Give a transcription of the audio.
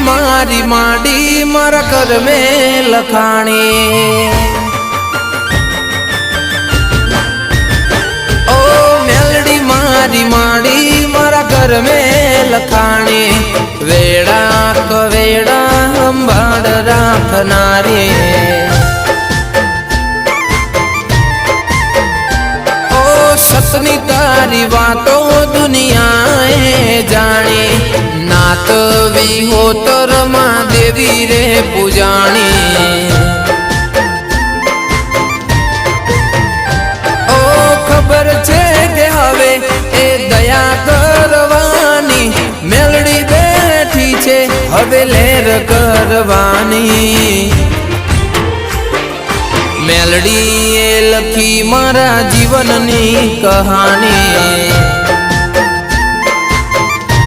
मारी माडी मारा घर में लखाणी। ओ मेलडी मारी माडी मारा घर में लखाणी। वेड़ा कवेड़ा संभाળ राखनारी। ओ सतनी तारी वातो दुनियाए जानी। नात विहोतर मां देवी रे पूजाणी। ओ खबर छे के हवे ए दया करवानी। मेलडी बैठी छे हवे लेर करवानी। मेलडी ए लखी मारा जीवननी कहानी।